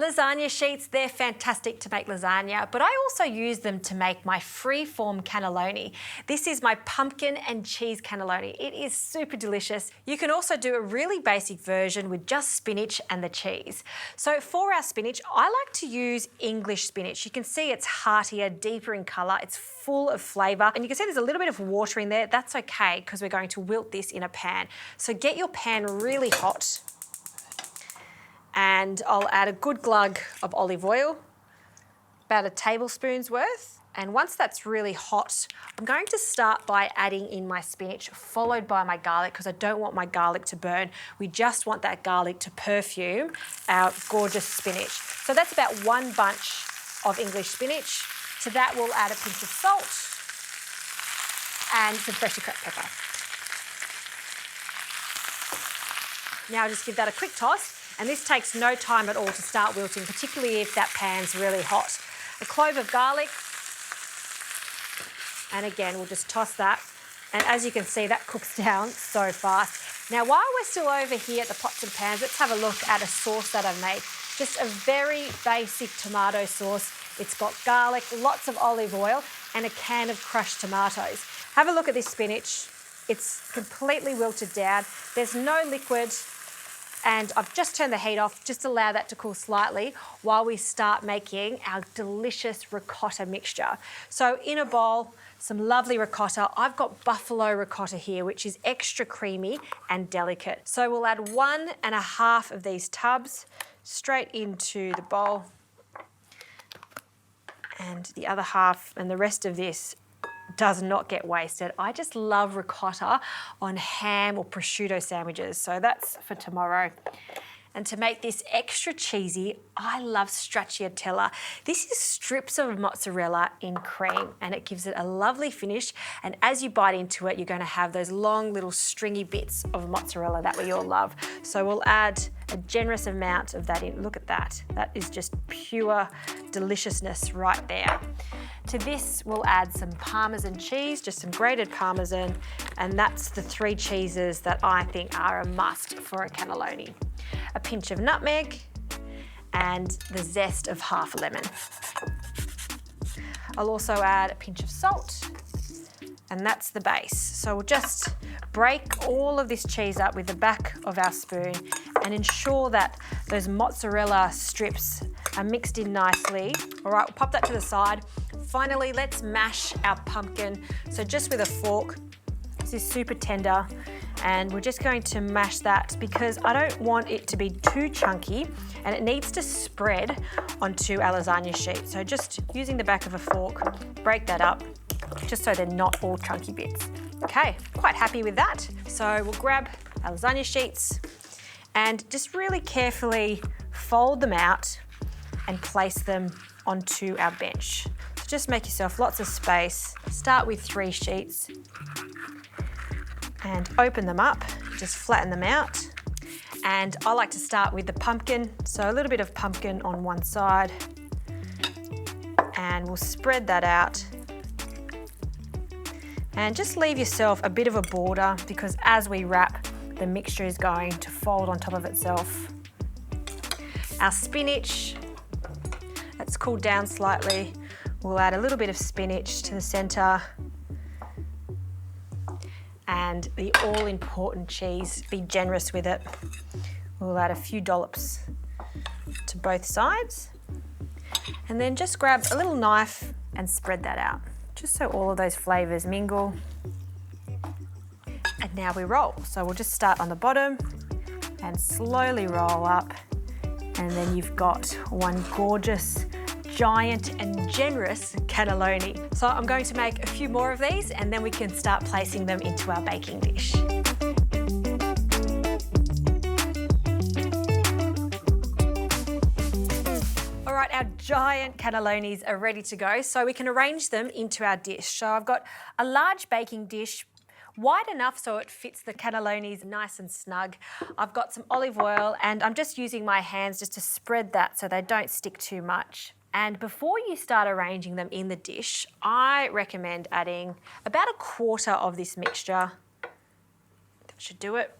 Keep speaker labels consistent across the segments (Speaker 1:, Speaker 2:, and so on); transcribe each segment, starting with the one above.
Speaker 1: Lasagna sheets, they're fantastic to make lasagna, but I also use them to make my free-form cannelloni. This is my pumpkin and cheese cannelloni. It is super delicious. You can also do a really basic version with just spinach and the cheese. So for our spinach, I like to use English spinach. You can see it's heartier, deeper in colour, it's full of flavour, and you can see there's a little bit of water in there. That's okay, because we're going to wilt this in a pan. So get your pan really hot, and I'll add a good glug of olive oil, about a tablespoon's worth. And once that's really hot, I'm going to start by adding in my spinach, followed by my garlic, because I don't want my garlic to burn. We just want that garlic to perfume our gorgeous spinach. So that's about 1 bunch of English spinach. To that, we'll add a pinch of salt and some freshly cracked pepper. Now just give that a quick toss. And this takes no time at all to start wilting, particularly if that pan's really hot. A clove of garlic, and again, we'll just toss that. And as you can see, that cooks down so fast. Now, while we're still over here at the pots and pans, let's have a look at a sauce that I've made. Just a very basic tomato sauce. It's got garlic, lots of olive oil, and a can of crushed tomatoes. Have a look at this spinach. It's completely wilted down. There's no liquid. And I've just turned the heat off, just allow that to cool slightly while we start making our delicious ricotta mixture. So in a bowl, some lovely ricotta. I've got buffalo ricotta here, which is extra creamy and delicate. So we'll add 1.5 of these tubs straight into the bowl. And the other half and the rest of this does not get wasted. I just love ricotta on ham or prosciutto sandwiches, so that's for tomorrow. And to make this extra cheesy, I love stracciatella. This is strips of mozzarella in cream, and it gives it a lovely finish. And as you bite into it, you're going to have those long little stringy bits of mozzarella that we all love. So we'll add a generous amount of that in. Look at that. That is just pure deliciousness right there. To this, we'll add some parmesan cheese, just some grated parmesan, and that's the 3 cheeses that I think are a must for a cannelloni. A pinch of nutmeg, and the zest of half a lemon. I'll also add a pinch of salt, and that's the base. So we'll just break all of this cheese up with the back of our spoon and ensure that those mozzarella strips are mixed in nicely. All right, we'll pop that to the side. Finally, let's mash our pumpkin. So just with a fork, this is super tender, and we're just going to mash that because I don't want it to be too chunky, and it needs to spread onto our lasagna sheet. So just using the back of a fork, break that up, just so they're not all chunky bits. Okay, quite happy with that. So we'll grab our lasagna sheets and just really carefully fold them out and place them onto our bench. So just make yourself lots of space. Start with 3 sheets and open them up, just flatten them out. And I like to start with the pumpkin, so a little bit of pumpkin on one side, and we'll spread that out. And just leave yourself a bit of a border because as we wrap, the mixture is going to fold on top of itself. Our spinach, that's cooled down slightly. We'll add a little bit of spinach to the centre. And the all-important cheese, be generous with it. We'll add a few dollops to both sides. And then just grab a little knife and spread that out, just so all of those flavours mingle. And now we roll. So we'll just start on the bottom and slowly roll up. And then you've got one gorgeous, giant and generous cannelloni. So I'm going to make a few more of these and then we can start placing them into our baking dish. All right, our giant cannellonis are ready to go, so we can arrange them into our dish. So I've got a large baking dish, wide enough so it fits the cannellonis nice and snug. I've got some olive oil and I'm just using my hands just to spread that so they don't stick too much. And before you start arranging them in the dish, I recommend adding about 1/4 of this mixture. That should do it.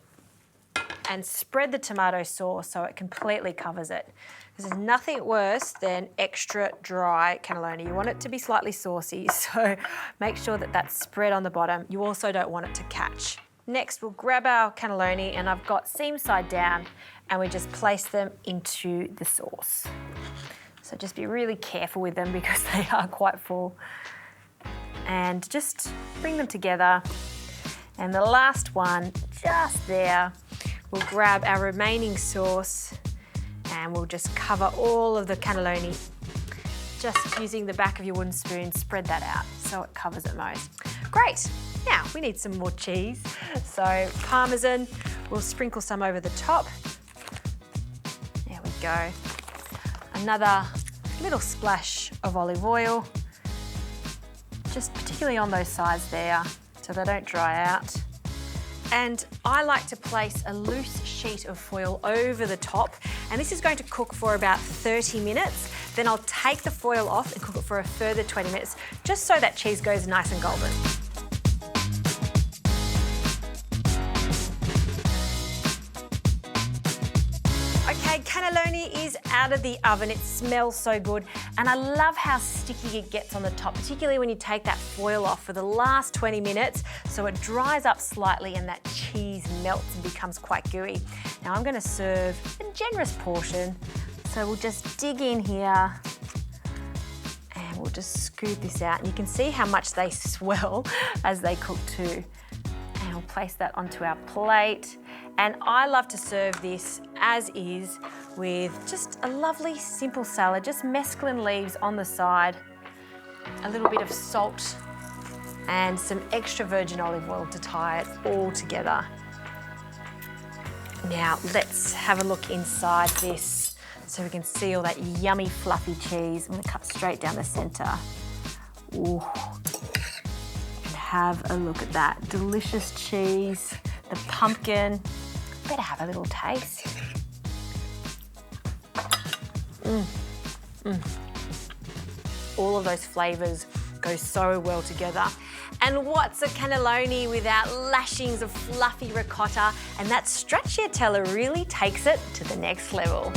Speaker 1: and spread the tomato sauce so it completely covers it. There's nothing worse than extra dry cannelloni. You want it to be slightly saucy, so make sure that that's spread on the bottom. You also don't want it to catch. Next, we'll grab our cannelloni, and I've got seam side down, and we just place them into the sauce. So just be really careful with them because they are quite full. And just bring them together. And the last one, just there, we'll grab our remaining sauce and we'll just cover all of the cannelloni. Just using the back of your wooden spoon, spread that out so it covers it most. Great, now we need some more cheese. So parmesan, we'll sprinkle some over the top. There we go. Another little splash of olive oil, just particularly on those sides there so they don't dry out. And I like to place a loose sheet of foil over the top, and this is going to cook for about 30 minutes. Then I'll take the foil off and cook it for a further 20 minutes, just so that cheese goes nice and golden. Okay, cannelloni is out of the oven. It smells so good, and I love how sticky it gets on the top, particularly when you take that foil off for the last 20 minutes, so it dries up slightly and that cheese melts and becomes quite gooey. Now I'm going to serve a generous portion, so we'll just dig in here and we'll just scoop this out, and you can see how much they swell as they cook too. And we'll place that onto our plate. And I love to serve this as is with just a lovely simple salad, just mesclun leaves on the side, a little bit of salt and some extra virgin olive oil to tie it all together. Now let's have a look inside this so we can see all that yummy fluffy cheese. I'm going to cut straight down the centre. Ooh. And have a look at that delicious cheese, the pumpkin. Better have a little taste. All of those flavours go so well together. And what's a cannelloni without lashings of fluffy ricotta? And that stracciatella really takes it to the next level.